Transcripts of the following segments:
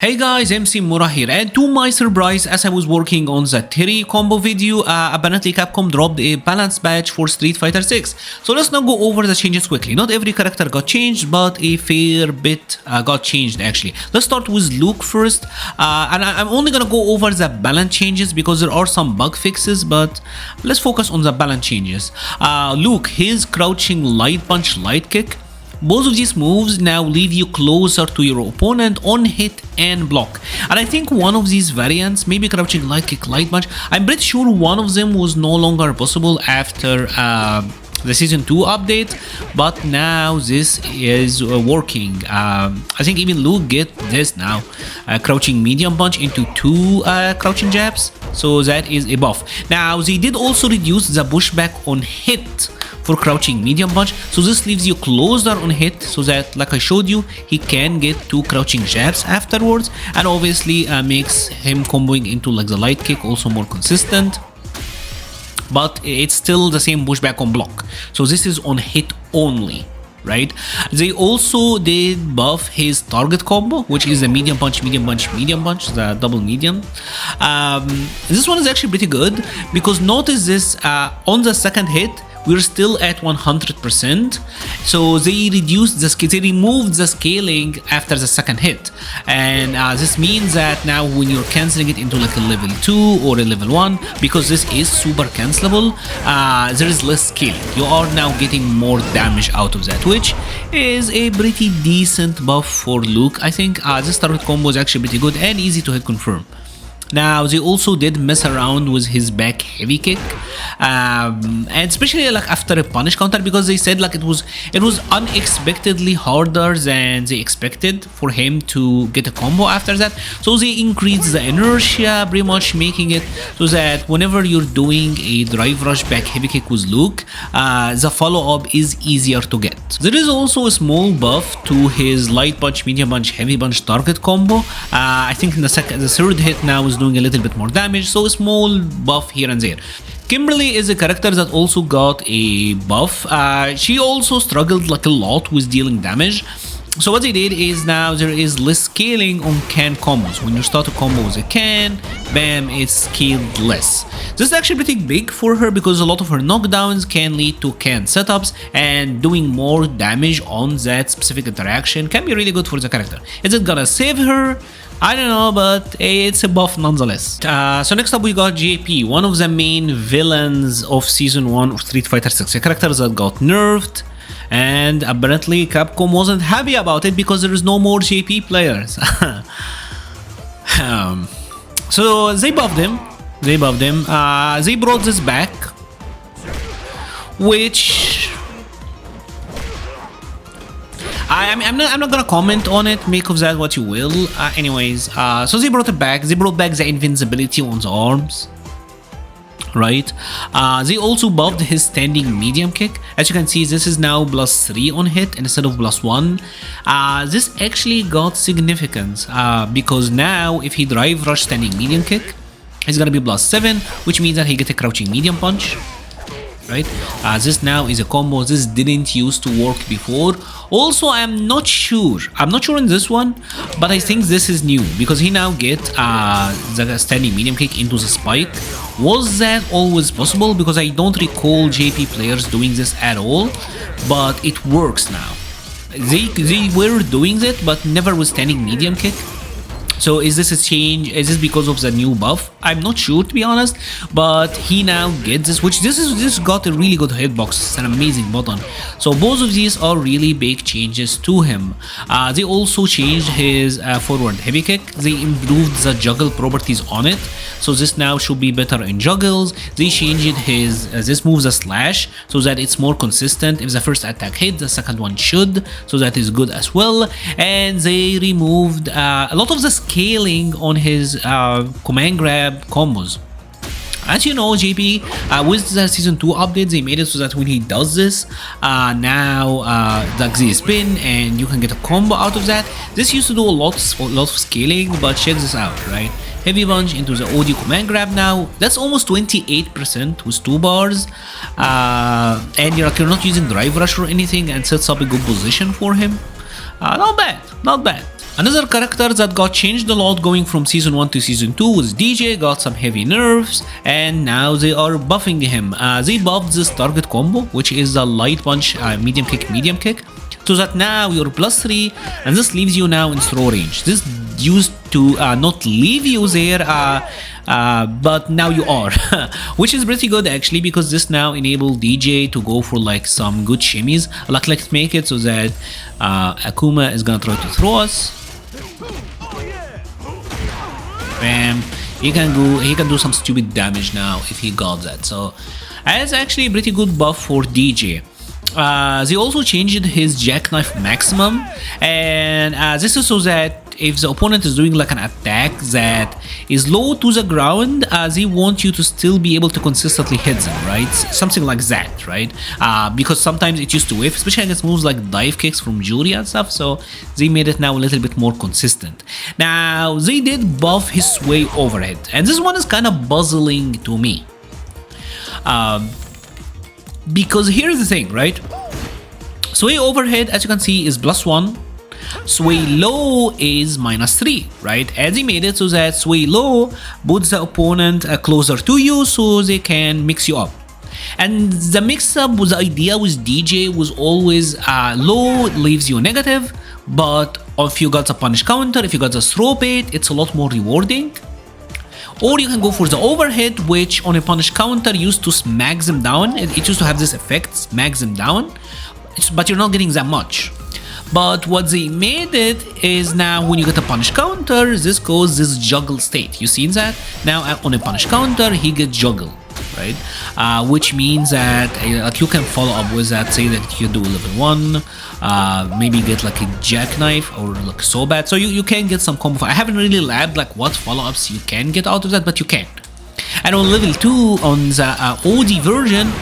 Hey guys, MC Mura here, and to my surprise, as I was working on the Terry combo video, apparently Capcom dropped a balance patch for Street Fighter 6. So let's now go over the changes quickly. Not every character got changed, but a fair bit got changed actually. Let's start with Luke first, and I'm only gonna go over the balance changes because there are some bug fixes, but let's focus on the balance changes. Luke, his crouching light punch, light kick. Both of these moves now leave you closer to your opponent on hit and block. And I think one of these variants, maybe crouching light kick, light punch, I'm pretty sure one of them was no longer possible after the season 2 update, but now this is working. I think even Luke get this now, crouching medium punch into 2 crouching jabs, so that is a buff. Now they did also reduce the pushback on hit for crouching medium punch, so this leaves you closer on hit, so that, like I showed you, he can get 2 crouching jabs afterwards, and obviously makes him comboing into like the light kick also more consistent, but it's still the same pushback on block, so this is on hit only, right? They also did buff his target combo, which is the medium punch, medium punch, medium punch, the double medium. This one is actually pretty good because notice this, on the second hit we're still at 100%, so they reduced they removed the scaling after the second hit, and this means that now when you're canceling it into like a level 2 or a level 1, because this is super cancelable, there is less scaling. You are now getting more damage out of that, which is a pretty decent buff for Luke. I think this target combo is actually pretty good and easy to hit confirm. Now they also did mess around with his back heavy kick, and especially like after a punish counter, because they said like it was unexpectedly harder than they expected for him to get a combo after that. So they increased the inertia, pretty much making it so that whenever you're doing a drive rush back heavy kick with Luke, the follow up is easier to get. There is also a small buff to his light punch, medium punch, heavy punch target combo. I think in the third hit now is doing a little bit more damage, so a small buff here and there. Kimberly is a character that also got a buff. She also struggled like a lot with dealing damage. So what they did is now there is less scaling on can combos. When you start a combo with a can, bam, it's scaled less. This is actually pretty big for her because a lot of her knockdowns can lead to can setups, and doing more damage on that specific interaction can be really good for the character. Is it gonna save her? I don't know, but it's a buff nonetheless. So next up we got JP, one of the main villains of Season 1 of Street Fighter 6, a character that got nerfed, and apparently Capcom wasn't happy about it because there is no more JP players. So they buffed him. They brought this back, which I'm not gonna comment on it. Make of that what you will. Anyways, so they brought it back. They brought back the invincibility on the arms, right? They also buffed his standing medium kick. As you can see, this is now +3 on hit instead of +1. This actually got significance because now if he drive rush standing medium kick, he's gonna be +7, which means that he get a crouching medium punch, right? This now is a combo. This didn't used to work before. Also, I'm not sure in this one, but I think this is new because he now get the standing medium kick into the spike. Was that always possible? Because I don't recall JP players doing this at all, but it works now. They were doing that, but never with standing medium kick. So is this a change? Is this because of the new buff? I'm not sure, to be honest, but he now gets this, which this got a really good hitbox. It's an amazing button. So both of these are really big changes to him. They also changed his forward heavy kick. They improved the juggle properties on it, so this now should be better in juggles. They changed his this moves a slash so that it's more consistent. If the first attack hit, the second one should, so that is good as well. And they removed a lot of the scaling on his command grab combos. As you know, JP, with the Season 2 update, they made it so that when he does this, now like the spin, and you can get a combo out of that. This used to do a lot of scaling, but check this out, right? Heavy punch into the OD command grab now. That's almost 28% with 2 bars, and you're not using drive rush or anything, and sets up a good position for him. Not bad, not bad. Another character that got changed a lot going from season 1 to season 2 was DJ, got some heavy nerfs, and now they are buffing him. They buffed this target combo, which is the light punch, medium kick, so that now you're +3, and this leaves you now in throw range. This used to not leave you there, but now you are, which is pretty good actually, because this now enabled DJ to go for like some good shimmies. Like let's make it so that Akuma is gonna try to throw us. Bam. He can do some stupid damage now if he got that. So that's actually a pretty good buff for DJ. They also changed his jackknife maximum, and this is so that if the opponent is doing like an attack that is low to the ground, they want you to still be able to consistently hit them, right? Something like that, right? Because sometimes it used to whiff, especially against moves like dive kicks from Jury and stuff, so they made it now a little bit more consistent. Now, they did buff his sway overhead, and this one is kind of puzzling to me. Because here's the thing, right? Sway overhead, as you can see, is +1. Sway low is -3, right? As he made it so that sway low puts the opponent closer to you so they can mix you up. And the mix-up, the idea with DJ was always low leaves you negative, but if you got a punish counter, if you got a throw bait, it's a lot more rewarding. Or you can go for the overhead, which on a punish counter used to smack them down. It used to have this effect, smack them down, but you're not getting that much. But what they made it is now when you get a punish counter, this goes this juggle state. You seen that? Now on a punish counter, he gets juggle, right? Which means that like you can follow up with that. Say that you do level 1, maybe get like a jackknife or like so bad. So you can get some combo. I haven't really labbed like what follow-ups you can get out of that, but you can. And on level 2 on the OD version,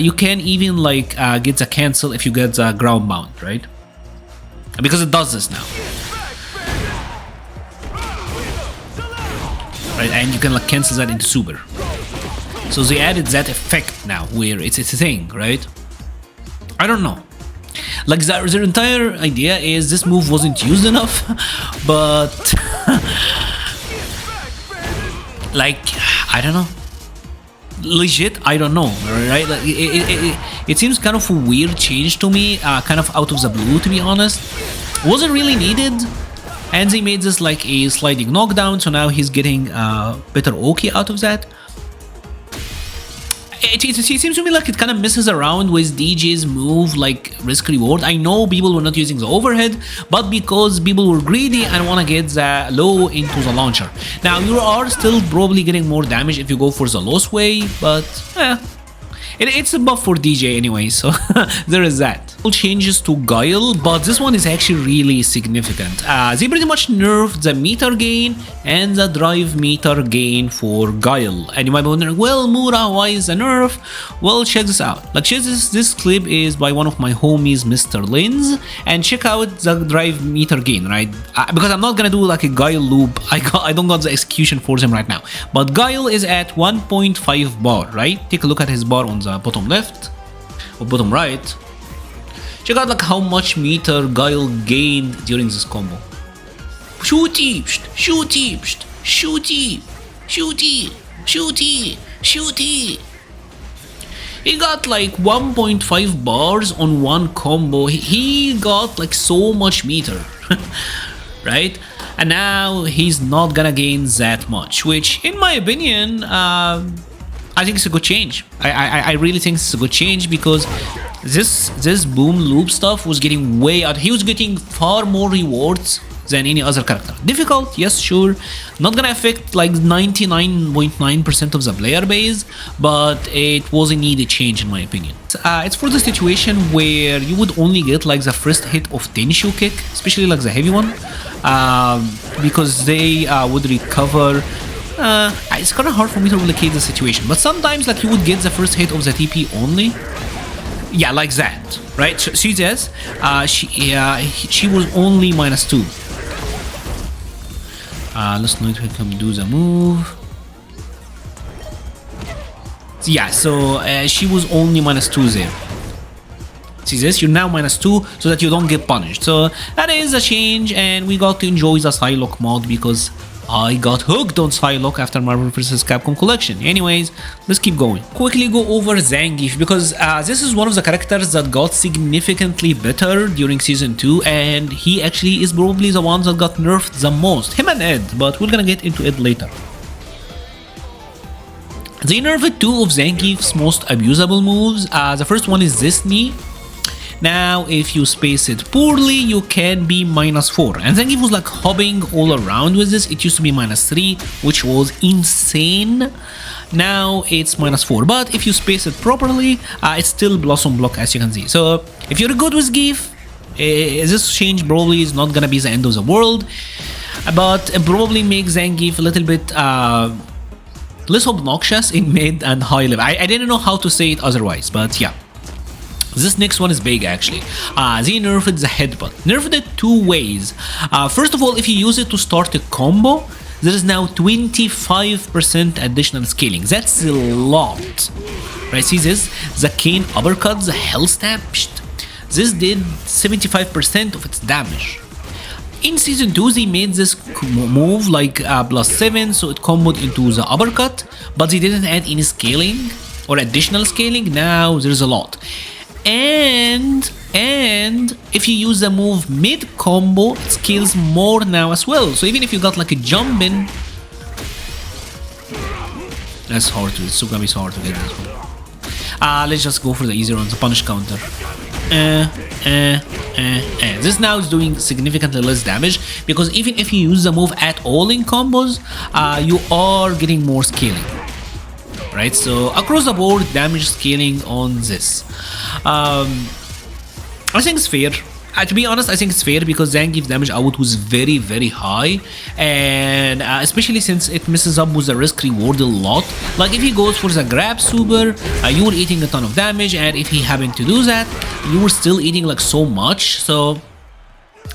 you can even like get the cancel if you get the ground bound, right? Because it does this now, right? And you can like cancel that into super. So they added that effect now, where it's a thing, right? I don't know. Like their entire idea is this move wasn't used enough, but like I don't know. Legit, I don't know, right? Like, it seems kind of a weird change to me, kind of out of the blue, to be honest. Wasn't really needed, and they made this like a sliding knockdown, so now he's getting better Oki out of that. It seems to me like it kind of messes around with DJ's move, like risk reward. I know people were not using the overhead, but because people were greedy and want to get the low into the launcher. Now you are still probably getting more damage if you go for the low sway, but it's a buff for DJ anyway, so there is that. Changes to Guile, but this one is actually really significant. They pretty much nerfed the meter gain and the drive meter gain for Guile. And you might be wondering, well, Mura, why is a nerf? Well, check this out. Like, check this clip is by one of my homies, Mr. Lins, and check out the drive meter gain, right? Because I'm not gonna do like a Guile loop. I don't got the execution for him right now. But Guile is at 1.5 bar, right? Take a look at his bar on the bottom left or bottom right. Check out like how much meter Guile gained during this combo. Shooty, shooty, shooty, shooty, shooty, shooty. He got like 1.5 bars on one combo. He got like so much meter, right? And now he's not gonna gain that much, which in my opinion, I think it's a good change. I really think it's a good change because this boom loop stuff was getting way out. He was getting far more rewards than any other character. Difficult, yes, sure. Not gonna affect like 99.9% of the player base, but it was a needed change in my opinion. It's for the situation where you would only get like the first hit of Tenshu kick, especially like the heavy one, because they would recover. It's kind of hard for me to replicate the situation, but sometimes like you would get the first hit of the TP only. Yeah, like that, right? So she says she was only -2. Let's know if we can do the move. Yeah, so she was only -2 there. See this? You're now -2 so that you don't get punished. So that is a change, and we got to enjoy the Psylocke mod because I got hooked on Psylocke after Marvel vs. Capcom Collection. Anyways, let's keep going. Quickly go over Zangief because this is one of the characters that got significantly better during Season 2, and he actually is probably the one that got nerfed the most. Him and Ed, but we're gonna get into it later. They nerfed two of Zangief's most abusable moves. The first one is this knee. Now, if you space it poorly, you can be -4. And Zangief was like hopping all around with this. It used to be -3, which was insane. Now it's -4. But if you space it properly, it's still Blossom Block, as you can see. So if you're good with Zangief, this change probably is not gonna be the end of the world. But it probably makes Zangief a little bit less obnoxious in mid and high level. I didn't know how to say it otherwise, but yeah. This next one is big actually. They nerfed the headbutt. Nerfed it two ways. First of all, if you use it to start a combo, there is now 25% additional scaling. That's a lot. Right, see this? The cane uppercut, the hell stab. This did 75% of its damage. In Season 2, they made this move like +7, so it comboed into the uppercut, but they didn't add any scaling or additional scaling. Now there's a lot. And if you use the move mid combo, it scales more now as well. So even if you got like a jump in, that's hard to. It's so gonna be so hard to get this one. Let's just go for the easier one, the punish counter. This now is doing significantly less damage because even if you use the move at all in combos, you are getting more scaling. Right, so across the board, damage scaling on this. I think it's fair. To be honest, I think it's fair because Zangief's damage output was very, very high, and especially since it messes up with the risk reward a lot. Like if he goes for the grab super, you were eating a ton of damage, and if he happened to do that, you were still eating like so much. So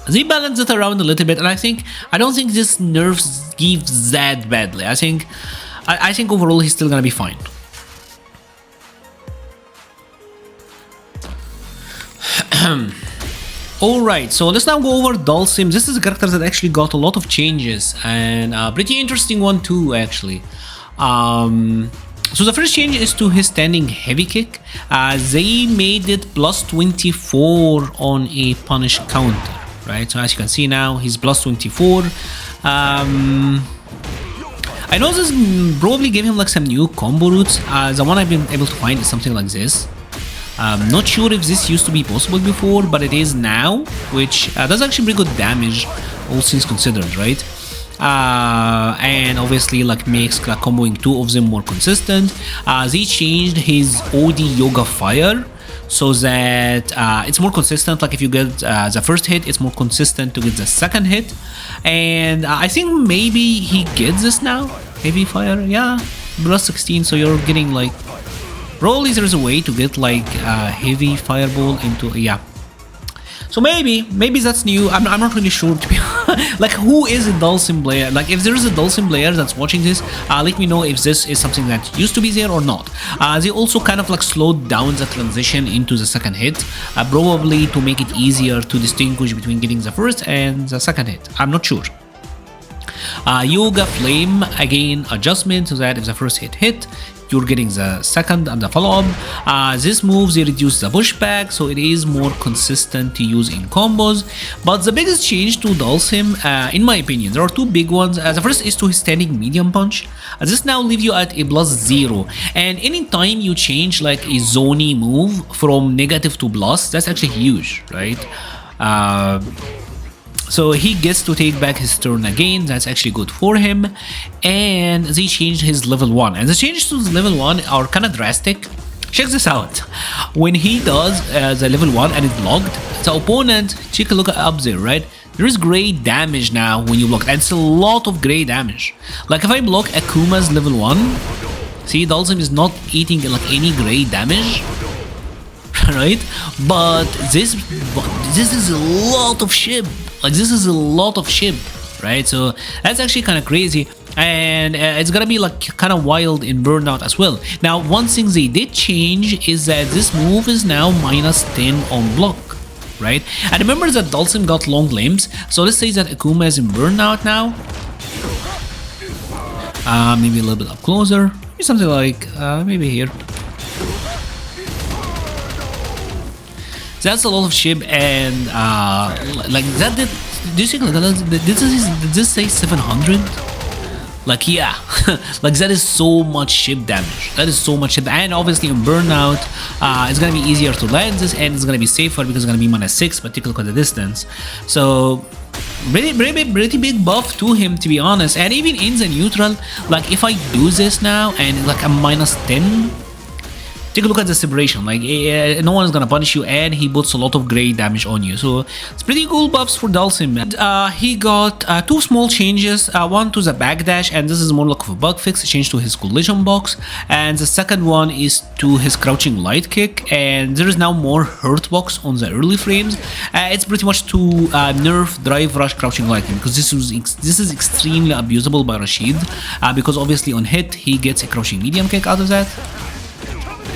they balance it around a little bit, and I don't think this nerfs Zangief that badly. I think overall he's still gonna be fine. Alright, so let's now go over Dhalsim. This is a character that actually got a lot of changes, and a pretty interesting one too, actually. So the first change is to his standing heavy kick. They made it +24 on a punish counter, right? So as you can see now, he's +24. I know this probably gave him like some new combo routes. The one I've been able to find is something like this. Not sure if this used to be possible before, but it is now, which does actually bring good damage, all things considered, right? And obviously like makes like comboing two of them more consistent. They changed his OD Yoga Fire so that it's more consistent. Like if you get the first hit, it's more consistent to get the second hit. And I think maybe he gets this now. Heavy Fire, yeah, +16, so you're getting like, probably there's a way to get like heavy fireball into, yeah. So maybe that's new. I'm not really sure to be like who is a Dhalsim player. Like if there is a Dhalsim player that's watching this, let me know if this is something that used to be there or not. They also kind of like slowed down the transition into the second hit, probably to make it easier to distinguish between getting the first and the second hit. I'm not sure. Yoga Flame, again adjustment so that if the first hit, you're getting the second and the follow-up. This moves, they reduce the pushback, so it is more consistent to use in combos. But the biggest change to Dhalsim, in my opinion, there are two big ones. The first is to his standing medium punch. This now leaves you at a +0, and anytime you change like a zony move from negative to plus, that's actually huge, right? So he gets to take back his turn again. That's actually good for him. And they changed his level 1. And the changes to level 1 are kind of drastic. Check this out. When he does the level 1 and it's blocked, the opponent, take a look up there, right? There is gray damage now when you block. And it's a lot of gray damage. Like if I block Akuma's level 1, see, Dhalsim is not eating like any gray damage. Right, but this is a lot of ship. Like this is a lot of ship, right? So that's actually kind of crazy. And it's gonna be like kind of wild in Burnout as well. Now, one thing they did change is that this move is now -10 on block, right? And remember that Dhalsim got long limbs, so let's say that Akuma is in Burnout now. Maybe a little bit up closer, maybe something like maybe here. That's a lot of ship, and like that did. Do you think did this say 700? Like, yeah, like that is so much ship damage. That is so much ship, and obviously in Burnout, it's gonna be easier to land this, and it's gonna be safer because it's gonna be -6, particularly because of the distance. So pretty big buff to him, to be honest. And even in the neutral, like if I do this now and like I'm -10. Take a look at the separation, like no one is gonna punish you, and he puts a lot of great damage on you, so it's pretty cool buffs for Dhalsim. He got 2 small changes, one to the backdash, and this is more like a bug fix, a change to his collision box, and the second one is to his crouching light kick, and there is now more hurt box on the early frames. It's pretty much to nerf drive rush crouching light kick, because this is extremely abusable by Rashid, because obviously on hit he gets a crouching medium kick out of that.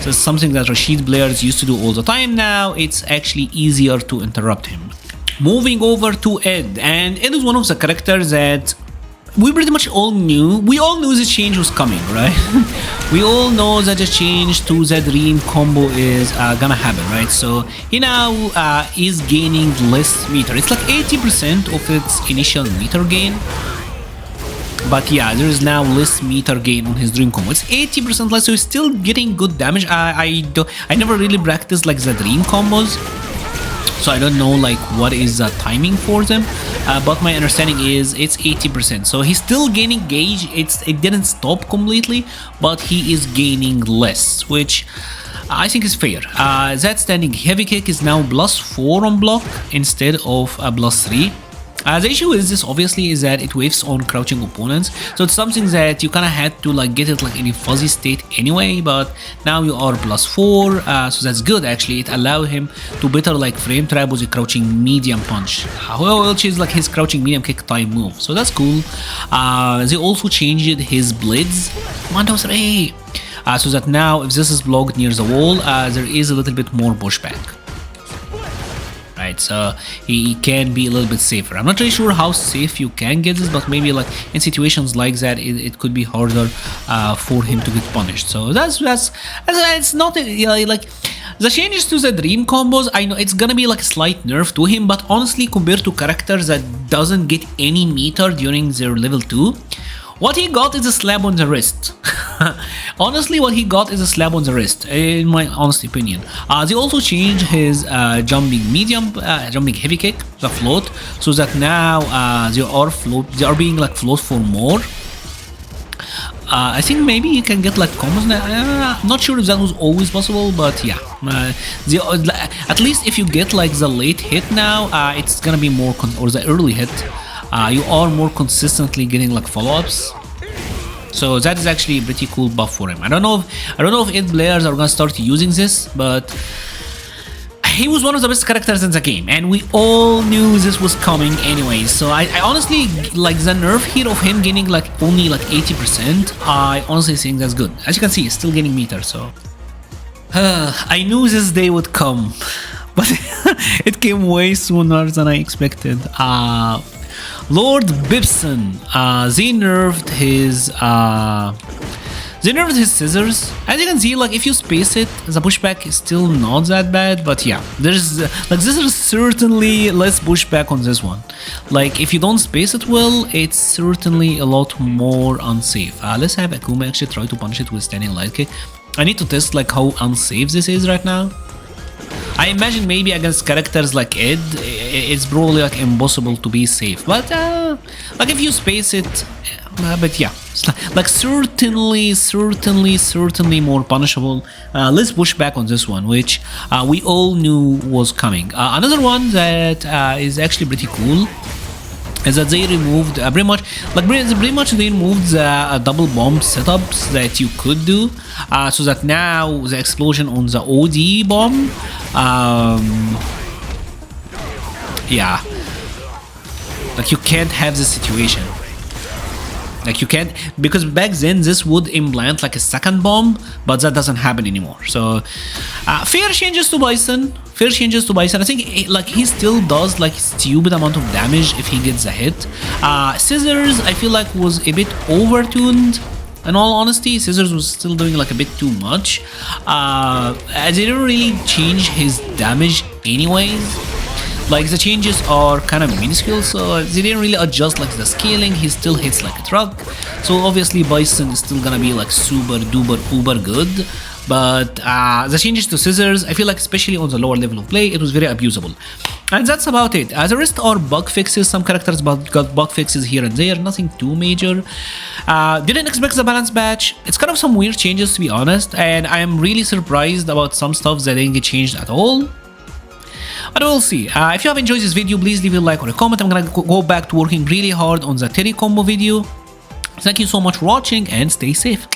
So it's something that Rashid players used to do all the time. Now it's actually easier to interrupt him. Moving over to Ed, and Ed is one of the characters that we pretty much all knew. We all knew this change was coming, right? We all know that the change to the Dream combo is gonna happen, right? So he now is gaining less meter. It's like 80% of its initial meter gain. But yeah, there is now less meter gain on his Dream combo. It's 80% less, so he's still getting good damage. I never really practiced like the Dream combos, so I don't know like what is the timing for them. But my understanding is it's 80%. So he's still gaining gauge. It didn't stop completely, but he is gaining less, which I think is fair. That standing heavy kick is now +4 on block instead of +3. The issue with this obviously is that it waves on crouching opponents, so it's something that you kind of had to like get it like in a fuzzy state anyway, but now you are +4, so that's good actually. It allowed him to better like frame trap with a crouching medium punch, which is like his crouching medium kick type move, so that's cool. They also changed his blades, 1, 2, 3, so that now if this is blocked near the wall, there is a little bit more pushback. Right, so he can be a little bit safer. I'm not really sure how safe you can get this, but maybe like in situations like that, it could be harder for him to get punished. So that's it's not like the changes to the Dream combos. I know it's gonna be like a slight nerf to him, but honestly, compared to characters that doesn't get any meter during their level 2, what he got is a slap on the wrist. Honestly, what he got is a slap on the wrist, in my honest opinion. They also changed his jumping heavy kick, the float, so that now they are being like float for more. I think maybe you can get like combos now. I'm not sure if that was always possible, but yeah. At least if you get like the late hit now, it's gonna be more or the early hit. You are more consistently getting like follow-ups, so that is actually a pretty cool buff for him. I don't know if Ed players are gonna start using this, but he was one of the best characters in the game, and we all knew this was coming anyway. So I honestly like the nerf here of him gaining like only like 80%. I honestly think that's good. As you can see, he's still gaining meter. So I knew this day would come, but it came way sooner than I expected. Lord Bison, they nerfed his scissors. As you can see, like if you space it, the pushback is still not that bad, but yeah, there's like this is certainly less pushback on this one. Like if you don't space it well, it's certainly a lot more unsafe. Let's have Akuma actually try to punish it with standing light kick. I need to test like how unsafe this is right now. I imagine maybe against characters like Ed, it's probably like impossible to be safe. But like if you space it, but yeah, like certainly more punishable. Let's push back on this one, which we all knew was coming. Another one that is actually pretty cool is that they removed pretty much they removed the double bomb setups that you could do, so that now the explosion on the OD bomb, yeah, Like you can't have this situation. Like you can't, because back then this would implant like a second bomb, but that doesn't happen anymore. So fair changes to Bison. Fair changes to Bison. I think like he still does like stupid amount of damage if he gets a hit. Scissors I feel like was a bit overtuned. In all honesty, Scissors was still doing like a bit too much. They didn't really change his damage anyways. Like the changes are kind of minuscule, so they didn't really adjust like the scaling. He still hits like a truck. So obviously Bison is still gonna be like super duper uber good. But the changes to Scissors, I feel like especially on the lower level of play, it was very abusable. And that's about it. The rest are bug fixes. Some characters got bug fixes here and there, nothing too major. Didn't expect the balance patch. It's kind of some weird changes to be honest, and I am really surprised about some stuff that didn't get changed at all. But we'll see. If you have enjoyed this video, please leave a like or a comment. I'm gonna go back to working really hard on the Terry combo video. Thank you so much for watching and stay safe.